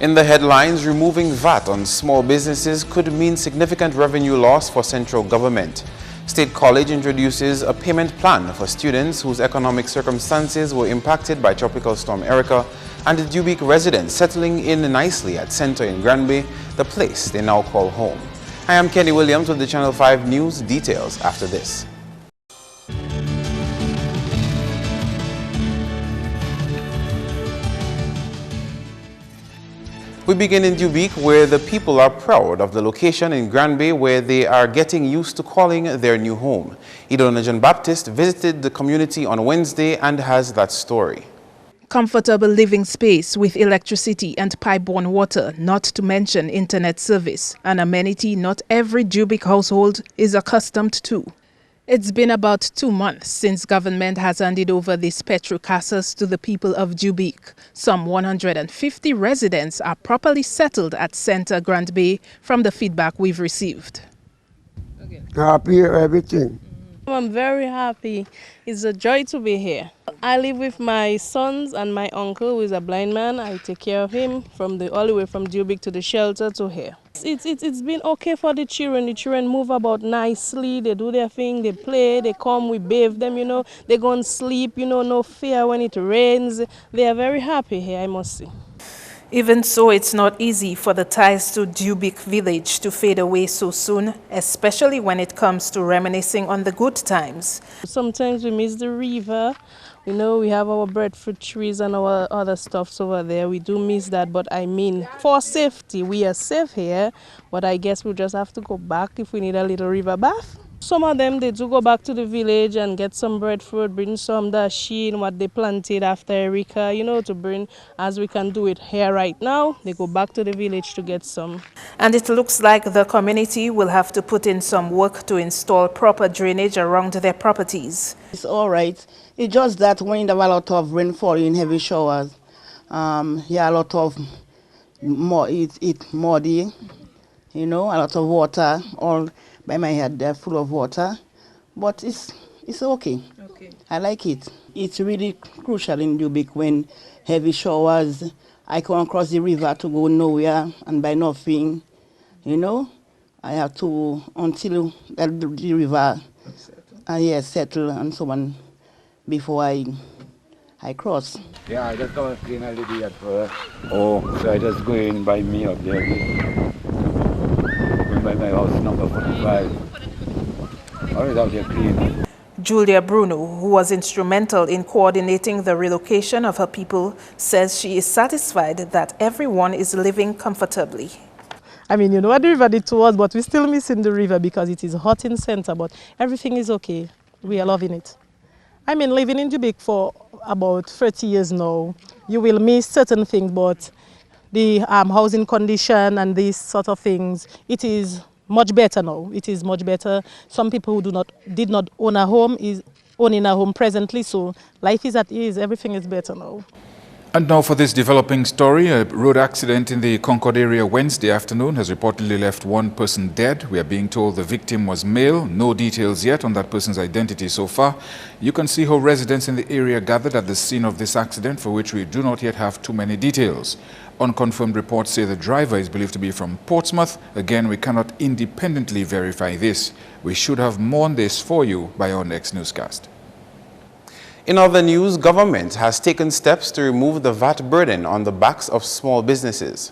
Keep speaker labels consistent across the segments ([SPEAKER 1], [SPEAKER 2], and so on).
[SPEAKER 1] In the headlines, removing VAT on small businesses could mean significant revenue loss for central government. State College introduces a payment plan for students whose economic circumstances were impacted by Tropical Storm Erica, and the Dubique residents settling in nicely at Center in Granby, the place they now call home. I am Kenny Williams with the Channel 5 News. Details after this. We begin in Dubique, where the people are proud of the location in Granby, where they are getting used to calling their new home. Idona John Baptist visited the community on Wednesday and has that story.
[SPEAKER 2] Comfortable living space with electricity and pipe-borne water, not to mention internet service, an amenity not every Dubique household is accustomed to. It's been about 2 months since government has handed over these petro casas to the people of Dubique. Some 150 residents are properly settled at Center Granby from the feedback we've received.
[SPEAKER 3] Happy everything.
[SPEAKER 4] I'm very happy. It's a joy to be here. I live with my sons and my uncle, who is a blind man. I take care of him from all the way from Dubique to the shelter to here. It's been okay for the children. The children move about nicely. They do their thing. They play. They come. We bathe them. They go and sleep. No fear when it rains. They are very happy here, I must say.
[SPEAKER 2] Even so, it's not easy for the ties to Dubique village to fade away so soon, especially when it comes to reminiscing on the good times.
[SPEAKER 4] Sometimes we miss the river. We have our breadfruit trees and our other stuffs over there. We do miss that, but I mean, for safety, we are safe here, but I guess we'll just have to go back if we need a little river bath. Some of them, they do go back to the village and get some breadfruit, bring some dasheen, what they planted after Erica, to bring, as we can do it here right now. They go back to the village to get some.
[SPEAKER 2] And it looks like the community will have to put in some work to install proper drainage around their properties.
[SPEAKER 5] It's all right. It's just that when there are a lot of rainfall in heavy showers, a lot of muddy, a lot of water, all by my head they're full of water, but it's okay. I like it. It's really crucial in Dubique when heavy showers. I come across the river to go nowhere and buy nothing. I have to until the river settle and so on before I cross.
[SPEAKER 6] Yeah, I just come clean all the day at first. So I just go in by me up there. By my house number 45. Always out there clean.
[SPEAKER 2] Julia Bruno, who was instrumental in coordinating the relocation of her people, says she is satisfied that everyone is living comfortably.
[SPEAKER 4] I mean, what the river did to us, but we're still missing the river because it is hot in Center, but everything is okay. We are loving it. I mean, living in Dubique for about 30 years now, you will miss certain things, but the housing condition and these sort of things, it is much better now. It is much better. Some people who did not own a home is owning a home presently, so life is at ease. Everything is better now.
[SPEAKER 7] And now for this developing story, a road accident in the Concord area Wednesday afternoon has reportedly left one person dead. We are being told the victim was male. No details yet on that person's identity so far. You can see how residents in the area gathered at the scene of this accident, for which we do not yet have too many details. Unconfirmed reports say the driver is believed to be from Portsmouth. Again, we cannot independently verify this. We should have more on this for you by our next newscast.
[SPEAKER 1] In other news, government has taken steps to remove the VAT burden on the backs of small businesses.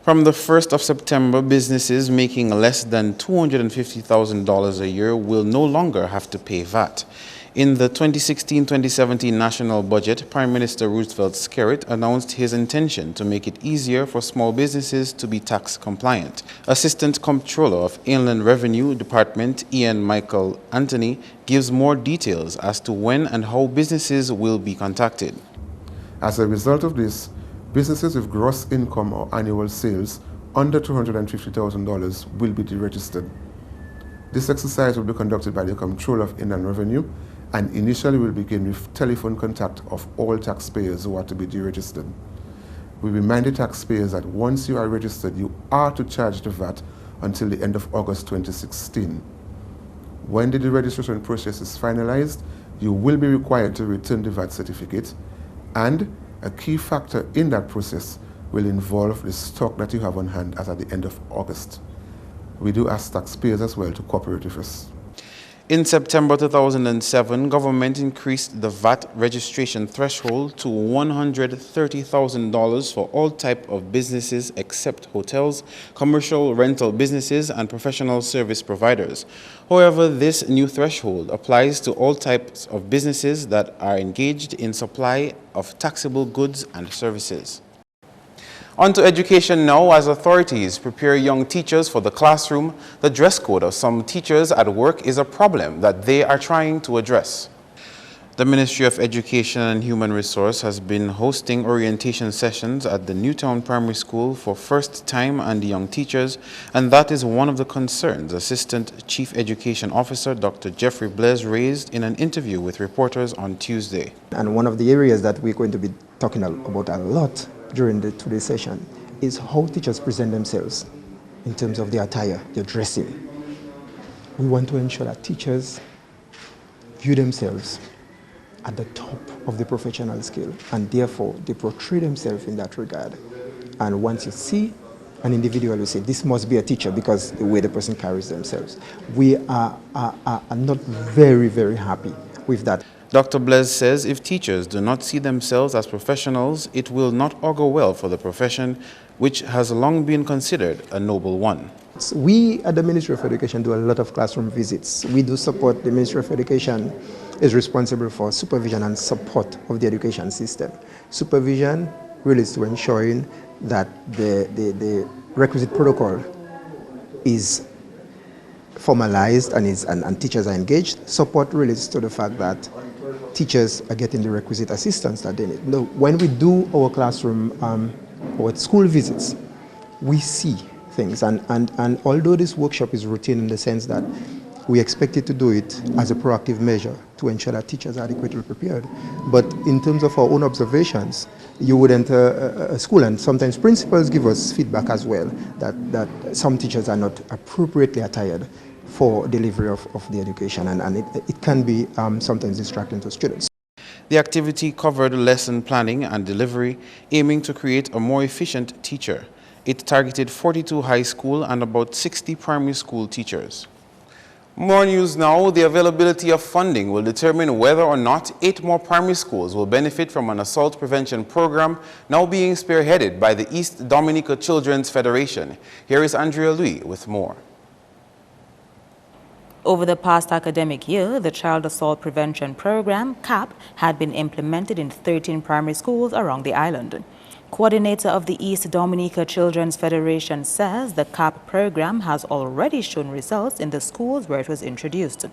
[SPEAKER 1] From the 1st of September, businesses making less than $250,000 a year will no longer have to pay VAT. In the 2016-2017 national budget, Prime Minister Roosevelt Skerrit announced his intention to make it easier for small businesses to be tax compliant. Assistant Comptroller of Inland Revenue Department Ian Michael Anthony gives more details as to when and how businesses will be contacted.
[SPEAKER 8] As a result of this, businesses with gross income or annual sales under $250,000 will be deregistered. This exercise will be conducted by the Comptroller of Inland Revenue and initially will begin with telephone contact of all taxpayers who are to be deregistered. We remind the taxpayers that once you are registered, you are to charge the VAT until the end of August 2016. When the deregistration process is finalized, you will be required to return the VAT certificate, and a key factor in that process will involve the stock that you have on hand as at the end of August. We do ask taxpayers as well to cooperate with us.
[SPEAKER 1] In September 2007, government increased the VAT registration threshold to $130,000 for all types of businesses except hotels, commercial rental businesses, and professional service providers. However, this new threshold applies to all types of businesses that are engaged in supply of taxable goods and services. On to education now. As authorities prepare young teachers for the classroom, the dress code of some teachers at work is a problem that they are trying to address. The Ministry of Education and Human Resource has been hosting orientation sessions at the Newtown Primary School for first-time and young teachers, and that is one of the concerns Assistant Chief Education Officer Dr. Jeffrey Blaise raised in an interview with reporters on Tuesday.
[SPEAKER 9] And one of the areas that we're going to be talking about a lot during today's session is how teachers present themselves in terms of their attire, their dressing. We want to ensure that teachers view themselves at the top of the professional scale, and therefore they portray themselves in that regard. And once you see an individual, you say, this must be a teacher because the way the person carries themselves. We are not very, very happy with that.
[SPEAKER 1] Dr. Blaise says if teachers do not see themselves as professionals, it will not augur well for the profession, which has long been considered a noble one.
[SPEAKER 9] We at the Ministry of Education do a lot of classroom visits. We do support. The Ministry of Education is responsible for supervision and support of the education system. Supervision relates to ensuring that the requisite protocol is formalized and teachers are engaged. Support relates to the fact that teachers are getting the requisite assistance that they need. Now, when we do our classroom or school visits, we see things, and although this workshop is routine in the sense that we expected to do it as a proactive measure to ensure that teachers are adequately prepared, but in terms of our own observations, you would enter a school, and sometimes principals give us feedback as well that some teachers are not appropriately attired for delivery of the education, and it can be sometimes distracting to students.
[SPEAKER 1] The activity covered lesson planning and delivery, aiming to create a more efficient teacher. It targeted 42 high school and about 60 primary school teachers. More news now. The availability of funding will determine whether or not 8 more primary schools will benefit from an assault prevention program now being spearheaded by the East Dominica Children's Federation. Here is Andrea Louis with more.
[SPEAKER 10] Over the past academic year, the Child Assault Prevention Program, CAP, had been implemented in 13 primary schools around the island. Coordinator of the East Dominica Children's Federation says the CAP program has already shown results in the schools where it was introduced.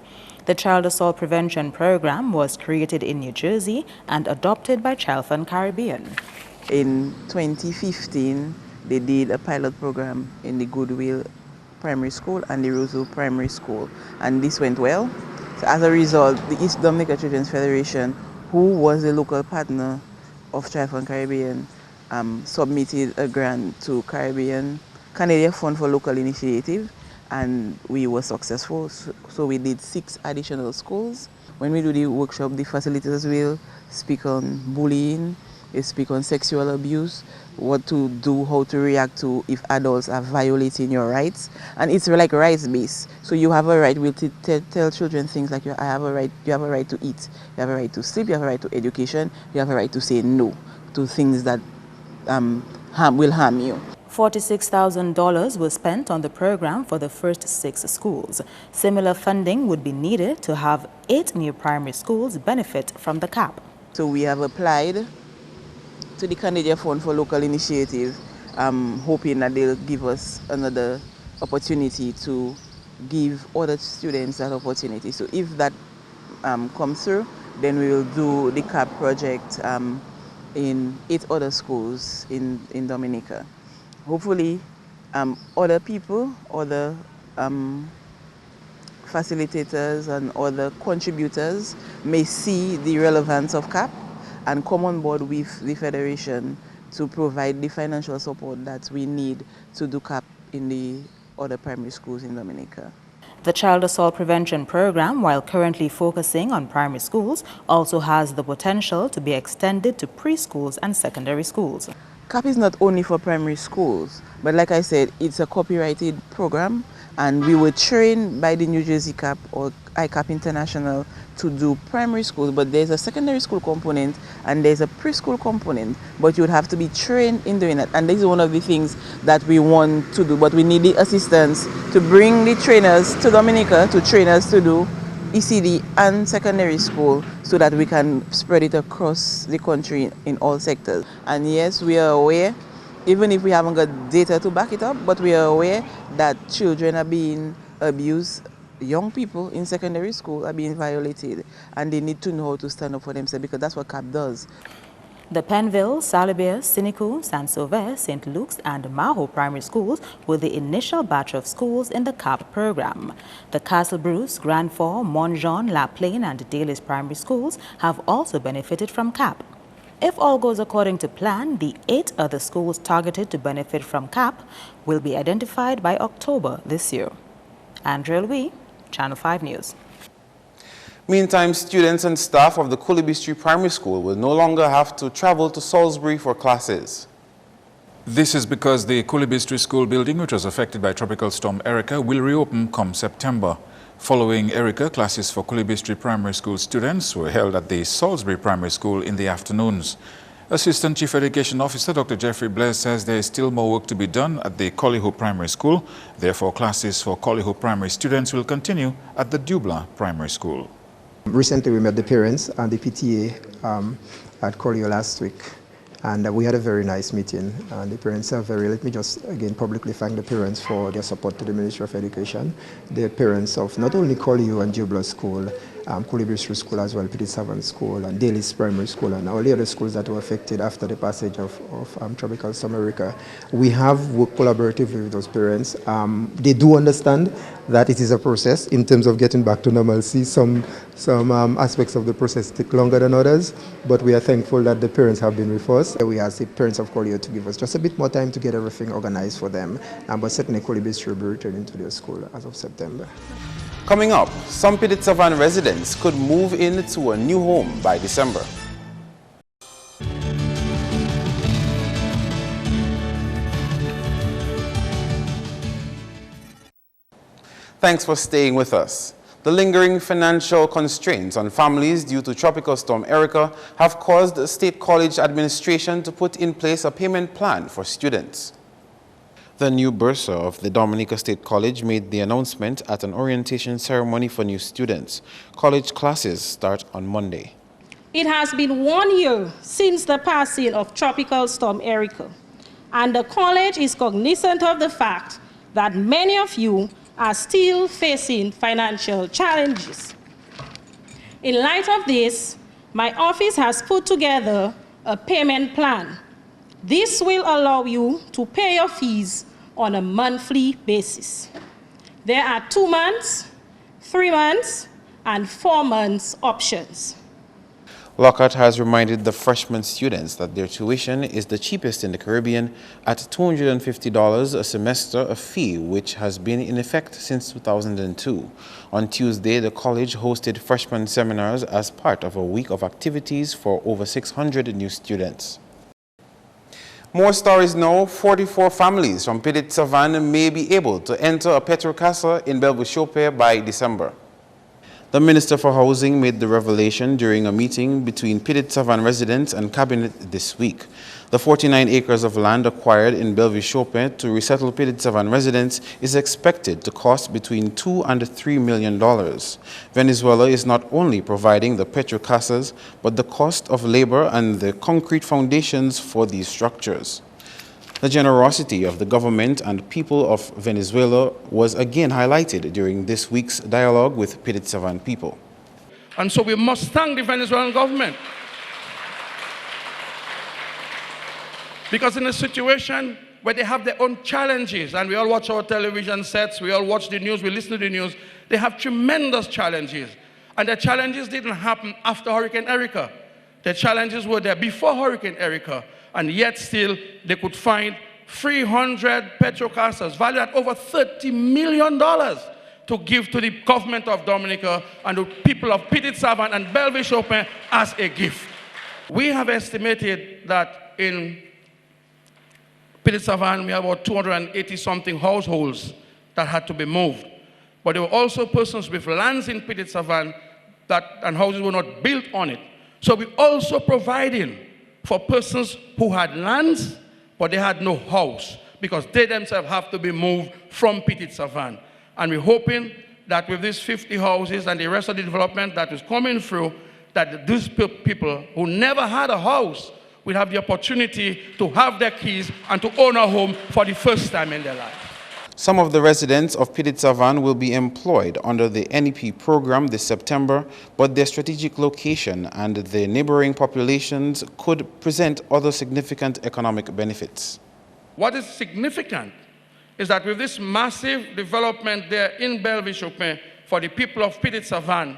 [SPEAKER 10] The Child Assault Prevention Program was created in New Jersey and adopted by Child Fund Caribbean.
[SPEAKER 11] In 2015, they did a pilot program in the Goodwill Primary School and the Roseville Primary School, and this went well. So as a result, the East Dominica Children's Federation, who was a local partner of Child Fund Caribbean, submitted a grant to Canadian Fund for Local Initiative, and we were successful. So we did 6 additional schools. When we do the workshop, the facilitators will speak on bullying, they speak on sexual abuse, what to do, how to react to if adults are violating your rights. And it's like rights-based. So you have a right, we'll tell children things like you have a right to eat, you have a right to sleep, you have a right to education, you have a right to say no to things that will harm you.
[SPEAKER 10] $46,000 was spent on the program for the first 6 schools. Similar funding would be needed to have 8 new primary schools benefit from the CAP.
[SPEAKER 11] So we have applied to the Canadian Fund for Local Initiative, hoping that they'll give us another opportunity to give other students that opportunity. So if that comes through, then we will do the CAP project in 8 other schools in Dominica. Hopefully, other people, other facilitators and other contributors may see the relevance of CAP and come on board with the Federation to provide the financial support that we need to do CAP in the other primary schools in Dominica.
[SPEAKER 10] The Child Assault Prevention Program, while currently focusing on primary schools, also has the potential to be extended to preschools and secondary schools.
[SPEAKER 11] CAP is not only for primary schools, but like I said, it's a copyrighted program, and we were trained by the New Jersey CAP or ICAP International to do primary school, but there's a secondary school component and there's a preschool component, but you would have to be trained in doing that. And this is one of the things that we want to do, but we need the assistance to bring the trainers to Dominica to train us to do ECD and secondary school so that we can spread it across the country in all sectors. And yes, we are aware, even if we haven't got data to back it up, but we are aware that children are being abused, young people in secondary school are being violated, and they need to know how to stand up for themselves because that's what CAP does.
[SPEAKER 10] The Penville, Salibert, Sinico, San Sauveur, St. Luke's and Maho primary schools were the initial batch of schools in the CAP program. The Castle Bruce, Grand Fort, Montjean, La Plaine and Daly's primary schools have also benefited from CAP. If all goes according to plan, the 8 other schools targeted to benefit from CAP will be identified by October this year. Andrea Louis, Channel 5 News.
[SPEAKER 1] Meantime, students and staff of the Coolibee Street Primary School will no longer have to travel to Salisbury for classes.
[SPEAKER 7] This is because the Coolibee Street School building, which was affected by Tropical Storm Erica, will reopen come September. Following Erica, classes for Coolibee Street Primary School students were held at the Salisbury Primary School in the afternoons. Assistant Chief Education Officer Dr. Jeffrey Blair says there is still more work to be done at the Collyhoe Primary School. Therefore, classes for Collyhoe Primary students will continue at the Dubla Primary School.
[SPEAKER 9] Recently, we met the parents and the PTA at Collyhoe last week, and we had a very nice meeting. And the parents are let me just again publicly thank the parents for their support to the Ministry of Education. The parents of not only Collyhoe and Dubla School, Coolibee Street School as well, Petit Savant School and Daly's Primary School and all the other schools that were affected after the passage of Tropical Storm Erica. We have worked collaboratively with those parents. They do understand that it is a process in terms of getting back to normalcy. Some aspects of the process take longer than others, but we are thankful that the parents have been with us. We asked the parents of Collyhoe to give us just a bit more time to get everything organized for them, but certainly Coolibee Street will be returning to their school as of September.
[SPEAKER 1] Coming up, some Petit Savant residents could move into a new home by December. Thanks for staying with us. The lingering financial constraints on families due to Tropical Storm Erica have caused the State College administration to put in place a payment plan for students. The new bursar of the Dominica State College made the announcement at an orientation ceremony for new students. College classes start on Monday.
[SPEAKER 12] It has been 1 year since the passing of Tropical Storm Erica, and the college is cognizant of the fact that many of you are still facing financial challenges. In light of this, my office has put together a payment plan. This will allow you to pay your fees on a monthly basis. There are 2 months, 3 months, and 4 months options.
[SPEAKER 1] Lockhart has reminded the freshman students that their tuition is the cheapest in the Caribbean at $250 a semester, a fee which has been in effect since 2002. On Tuesday, the college hosted freshman seminars as part of a week of activities for over 600 new students. More stories now. 44 families from Petit Savant may be able to enter a Petro Casa in Bellevue-Chopin by December. The Minister for Housing made the revelation during a meeting between Petit Savant residents and Cabinet this week. The 49 acres of land acquired in Bellevue-Chopin to resettle Petit Savant residents is expected to cost between $2 and $3 million. Venezuela is not only providing the Petro Casas, but the cost of labor and the concrete foundations for these structures. The generosity of the government and people of Venezuela was again highlighted during this week's dialogue with Petit Savant people.
[SPEAKER 13] And so we must thank the Venezuelan government. Because in a situation where they have their own challenges, and we all watch our television sets, we all watch the news, we listen to the news, they have tremendous challenges. And the challenges didn't happen after Hurricane Erica. The challenges were there before Hurricane Erica. And yet still, they could find 300 Petro Casas valued at over $30 million to give to the government of Dominica and the people of Petit Savant and Bellevue-Chopin as a gift. We have estimated that in Pilit Savan, we have about 280-something households that had to be moved. But there were also persons with lands in Pilit Savan and houses were not built on it. So we're also providing for persons who had lands, but they had no house, because they themselves have to be moved from Pilit Savan. And we're hoping that with these 50 houses and the rest of the development that is coming through, that these people who never had a house will have the opportunity to have their keys and to own a home for the first time in their life.
[SPEAKER 1] Some of the residents of Pilit Savan will be employed under the NEP program this September, but their strategic location and the neighboring populations could present other significant economic benefits.
[SPEAKER 13] What is significant is that with this massive development there in Belleville-Chopin for the people of Pilit Savan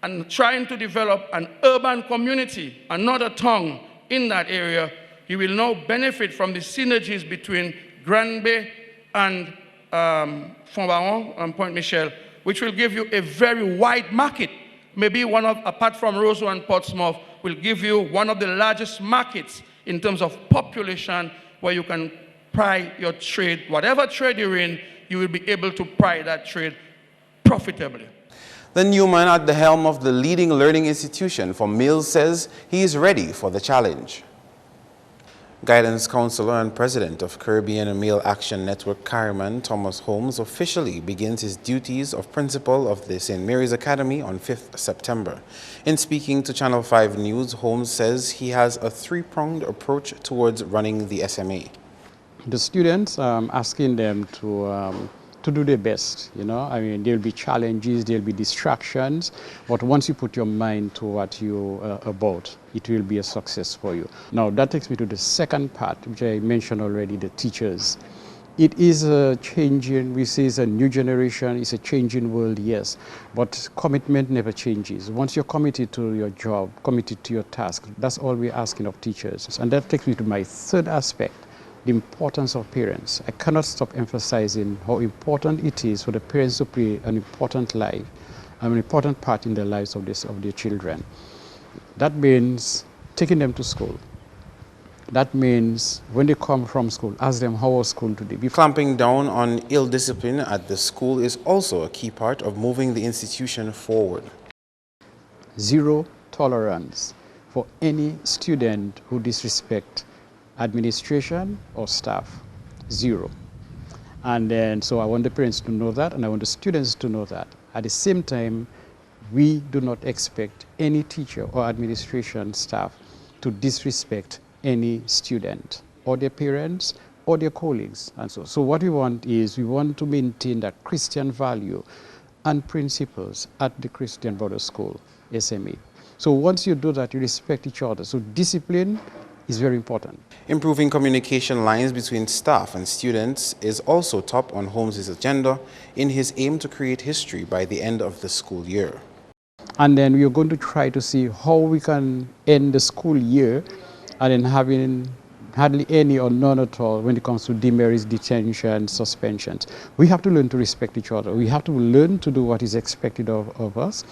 [SPEAKER 13] and trying to develop an urban community, another tongue in that area, you will now benefit from the synergies between Grand Bay and Font-Baron and Pointe-Michel, which will give you a very wide market. Maybe one of, apart from Roseau and Portsmouth, will give you one of the largest markets in terms of population where you can ply your trade. Whatever trade you're in, you will be able to ply that trade profitably.
[SPEAKER 1] The new man at the helm of the leading learning institution for males says he is ready for the challenge. Guidance Counselor and President of Caribbean Male Action Network, Carryman, Thomas Holmes, officially begins his duties of principal of the St. Mary's Academy on 5th September. In speaking to Channel 5 News, Holmes says he has a three-pronged approach towards running the SMA.
[SPEAKER 14] The students, asking them to do their best, you know. I mean, there'll be challenges, there'll be distractions, but once you put your mind to what you're about, it will be a success for you. Now, that takes me to the second part, which I mentioned already, the teachers. It is a changing, we say it's a new generation, it's a changing world, yes, but commitment never changes. Once you're committed to your job, committed to your task, that's all we're asking of teachers. And that takes me to my third aspect, the importance of parents. I cannot stop emphasizing how important it is for the parents to play an important part in the lives of their children. That means taking them to school. That means when they come from school, ask them how was school today.
[SPEAKER 1] Clamping down on ill discipline at the school is also a key part of moving the institution forward.
[SPEAKER 14] Zero tolerance for any student who disrespects administration or staff, zero. And then, so I want the parents to know that, and I want the students to know that. At the same time, we do not expect any teacher or administration staff to disrespect any student or their parents or their colleagues. And so what we want is, we want to maintain that Christian value and principles at the Christian Brothers School, SMA. So once you do that, you respect each other. So discipline is very important.
[SPEAKER 1] Improving communication lines between staff and students is also top on Holmes' agenda in his aim to create history by the end of the school year.
[SPEAKER 14] And then we are going to try to see how we can end the school year and then having hardly any or none at all when it comes to demerits, detention, suspensions. We have to learn to respect each other. We have to learn to do what is expected of us.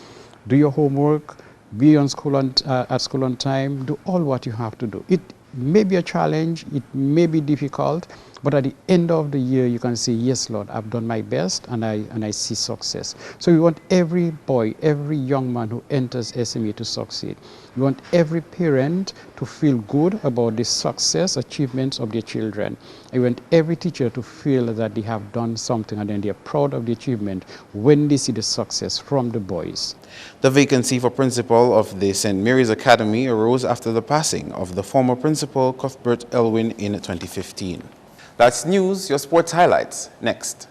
[SPEAKER 14] Do your homework, be at school on time, do all what you have to do. It may be a challenge, it may be difficult, but at the end of the year you can say, yes, Lord, I've done my best and I see success. So we want every boy, every young man who enters SMA to succeed. We want every parent to feel good about the success, achievements of their children. We want every teacher to feel that they have done something and then they are proud of the achievement when they see the success from the boys.
[SPEAKER 1] The vacancy for principal of the St. Mary's Academy arose after the passing of the former principal, Cuthbert Elwin, in 2015. That's news, your sports highlights. Next.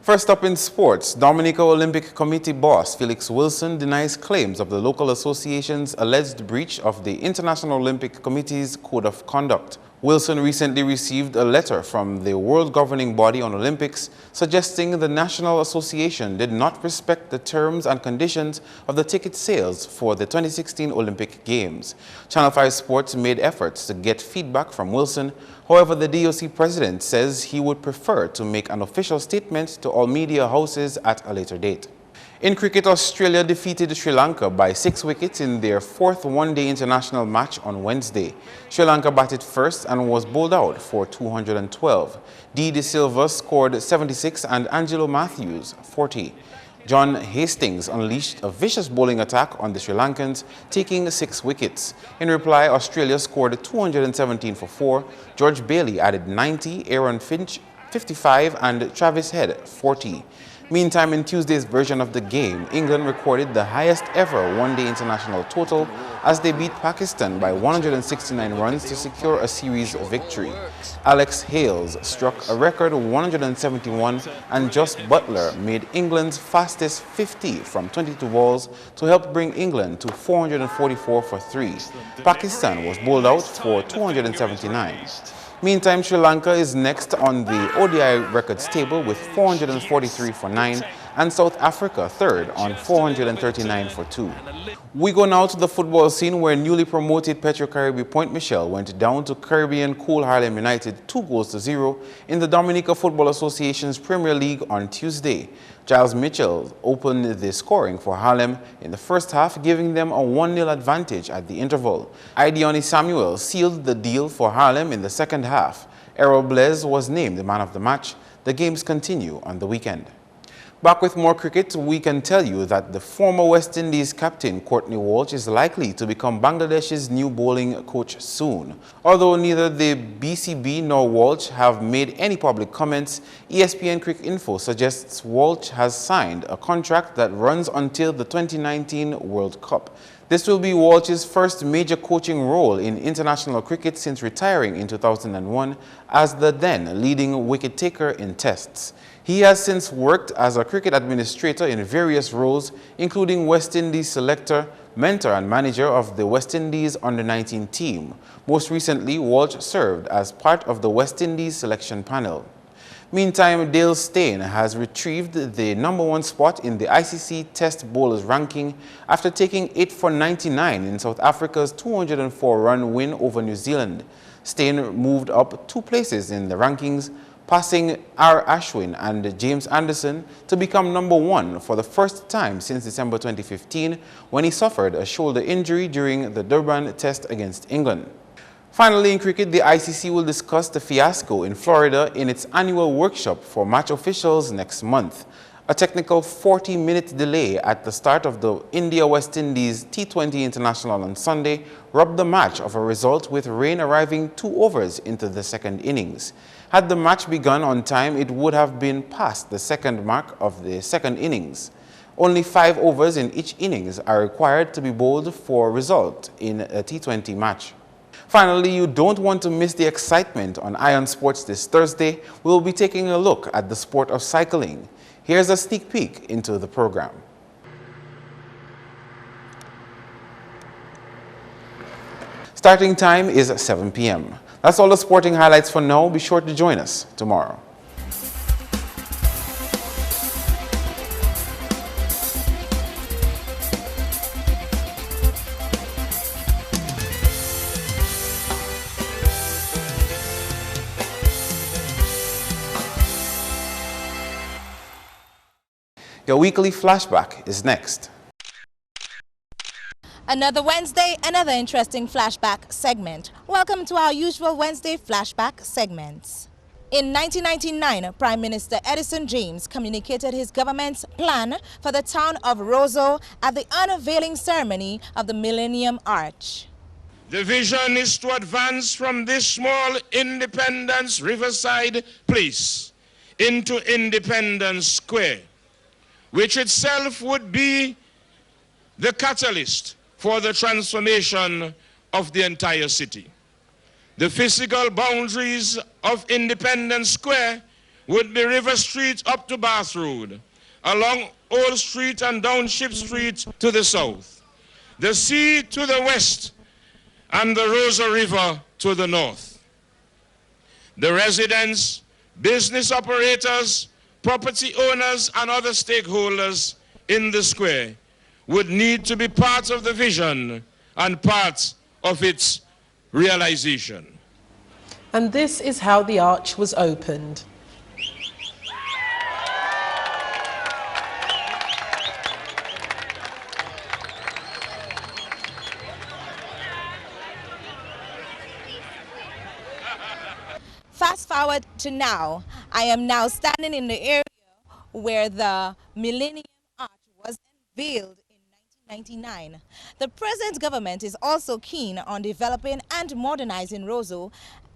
[SPEAKER 1] First up in sports, Dominica Olympic Committee boss Felix Wilson denies claims of the local association's alleged breach of the International Olympic Committee's Code of Conduct. Wilson recently received a letter from the world governing body on Olympics suggesting the National Association did not respect the terms and conditions of the ticket sales for the 2016 Olympic Games. Channel 5 Sports made efforts to get feedback from Wilson. However, the DOC president says he would prefer to make an official statement to all media houses at a later date. In cricket, Australia defeated Sri Lanka by 6 wickets in their fourth one-day international match on Wednesday. Sri Lanka batted first and was bowled out for 212. De Silva scored 76 and Angelo Matthews 40. John Hastings unleashed a vicious bowling attack on the Sri Lankans, taking 6 wickets. In reply, Australia scored 217 for 4. George Bailey added 90, Aaron Finch 55 and Travis Head 40. Meantime, in Tuesday's version of the game, England recorded the highest ever one-day international total as they beat Pakistan by 169 runs to secure a series victory. Alex Hales struck a record 171 and Jos Buttler made England's fastest 50 from 22 balls to help bring England to 444 for 3. Pakistan was bowled out for 279. Meantime, Sri Lanka is next on the ODI records table with 443 for 9 and South Africa third on 439 for 2. We go now to the football scene where newly promoted Petro Caribe Point Michelle went down to Caribbean Cool Harlem United 2-0 in the Dominica Football Association's Premier League on Tuesday. Giles Mitchell opened the scoring for Harlem in the first half, giving them a 1-0 advantage at the interval. Idioni Samuel sealed the deal for Harlem in the second half. Errol Blaise was named the man of the match. The games continue on the weekend. Back with more cricket, we can tell you that the former West Indies captain Courtney Walsh is likely to become Bangladesh's new bowling coach soon. Although neither the BCB nor Walsh have made any public comments, ESPN Cricket Info suggests Walsh has signed a contract that runs until the 2019 World Cup. This will be Walsh's first major coaching role in international cricket since retiring in 2001 as the then leading wicket-taker in tests. He has since worked as a cricket administrator in various roles, including West Indies selector, mentor and manager of the West Indies under-19 team. Most recently, Walsh served as part of the West Indies selection panel. Meantime, Dale Steyn has retrieved the #1 spot in the ICC Test Bowlers ranking after taking 8 for 99 in South Africa's 204-run win over New Zealand. Steyn moved up 2 places in the rankings, passing R. Ashwin and James Anderson to become #1 for the first time since December 2015 when he suffered a shoulder injury during the Durban Test against England. Finally, in cricket, the ICC will discuss the fiasco in Florida in its annual workshop for match officials next month. A technical 40-minute delay at the start of the India-West Indies T20 International on Sunday robbed the match of a result, with rain arriving 2 overs into the second innings. Had the match begun on time, it would have been past the second mark of the second innings. Only 5 overs in each innings are required to be bowled for a result in a T20 match. Finally, you don't want to miss the excitement on Ion Sports this Thursday. We'll be taking a look at the sport of cycling. Here's a sneak peek into the program. Starting time is 7 p.m. That's all the sporting highlights for now. Be sure to join us tomorrow. Your weekly flashback is next.
[SPEAKER 15] Another Wednesday, another interesting flashback segment. Welcome to our usual Wednesday flashback segments. In 1999, Prime Minister Edison James communicated his government's plan for the town of Roseau at the unveiling ceremony of the Millennium Arch.
[SPEAKER 16] The vision is to advance from this small Independence Riverside place into Independence Square, which itself would be the catalyst for the transformation of the entire city. The physical boundaries of Independence Square would be River Street up to Bath Road, along Old Street and down Ship Street to the south, the sea to the west, and the Rosa River to the north. The residents, business operators, property owners, and other stakeholders in the square would need to be part of the vision and part of its realization.
[SPEAKER 17] And this is how the arch was opened.
[SPEAKER 15] Fast forward to now. I am now standing in the area where the Millennium Arch was unveiled in 1999. The present government is also keen on developing and modernizing Roseau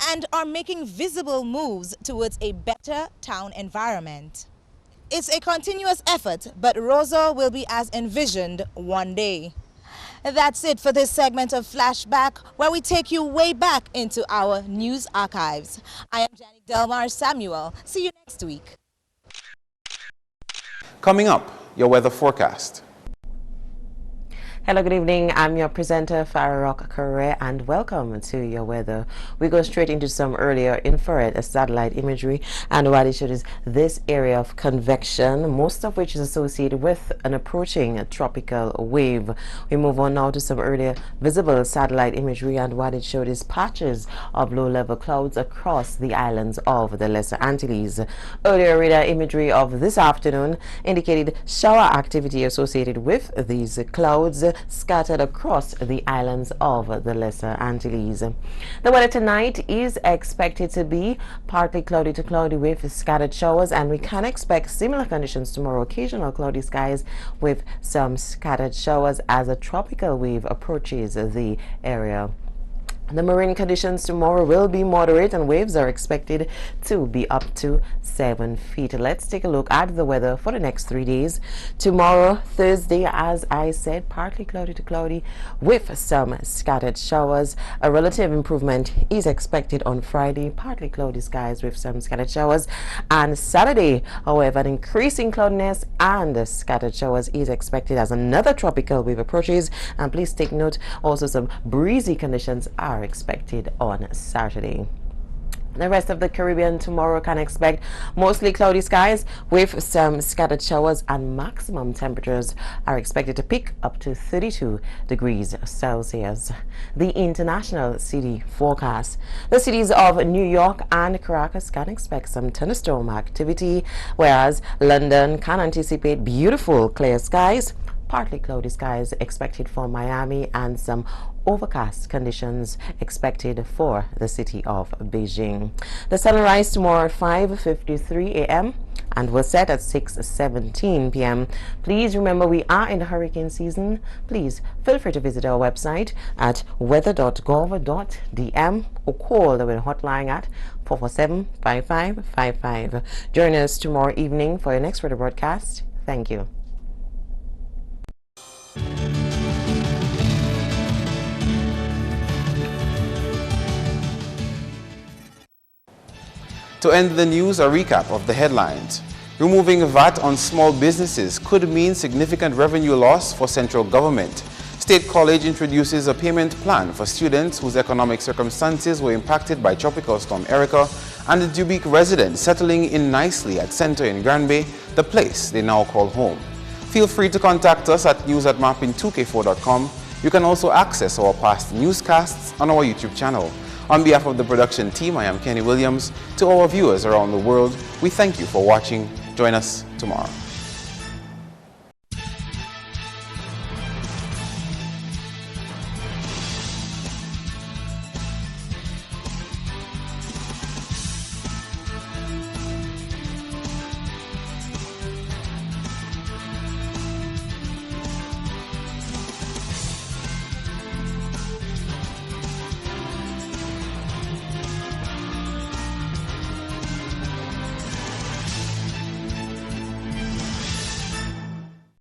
[SPEAKER 15] and are making visible moves towards a better town environment. It's a continuous effort, but Roseau will be as envisioned one day. That's it for this segment of Flashback, where we take you way back into our news archives. I am Janet Delmar Samuel. See you next week.
[SPEAKER 1] Coming up, your weather forecast.
[SPEAKER 18] Hello, good evening. I'm your presenter, Farah Correa, and welcome to your weather. We go straight into some earlier infrared satellite imagery, and what it shows is this area of convection, most of which is associated with an approaching tropical wave. We move on now to some earlier visible satellite imagery, and what it showed is patches of low-level clouds across the islands of the Lesser Antilles. Earlier radar imagery of this afternoon indicated shower activity associated with these clouds scattered across the islands of the Lesser Antilles. The weather tonight is expected to be partly cloudy to cloudy with scattered showers, and we can expect similar conditions tomorrow. Occasional cloudy skies with some scattered showers as a tropical wave approaches the area. The marine conditions tomorrow will be moderate, and waves are expected to be up to 7 feet. Let's take a look at the weather for the next 3 days. Tomorrow, Thursday, as I said, partly cloudy to cloudy with some scattered showers. A relative improvement is expected on Friday, partly cloudy skies with some scattered showers. And Saturday, however, an increasing cloudiness and scattered showers is expected as another tropical wave approaches. And please take note, also some breezy conditions are expected on Saturday. The rest of the Caribbean tomorrow can expect mostly cloudy skies with some scattered showers, and maximum temperatures are expected to peak up to 32 degrees Celsius. The international city forecast. The cities of New York and Caracas can expect some thunderstorm activity, whereas London can anticipate beautiful clear skies. Partly cloudy skies expected for Miami, and some overcast conditions expected for the city of Beijing. The sun will rise tomorrow at 5:53 a.m. and will set at 6:17 p.m. Please remember, we are in the hurricane season. Please feel free to visit our website at weather.gov.dm or call the weather hotline at 447-5555. Join us tomorrow evening for your next weather broadcast. Thank you.
[SPEAKER 1] To end the news, a recap of the headlines. Removing VAT on small businesses could mean significant revenue loss for central government. State College introduces a payment plan for students whose economic circumstances were impacted by Tropical Storm Erica, and the Dubique residents settling in nicely at Center in Grand Bay, the place they now call home. Feel free to contact us at news@marpin2k4.com. You can also access our past newscasts on our YouTube channel. On behalf of the production team, I am Kenny Williams. To our viewers around the world, we thank you for watching. Join us tomorrow.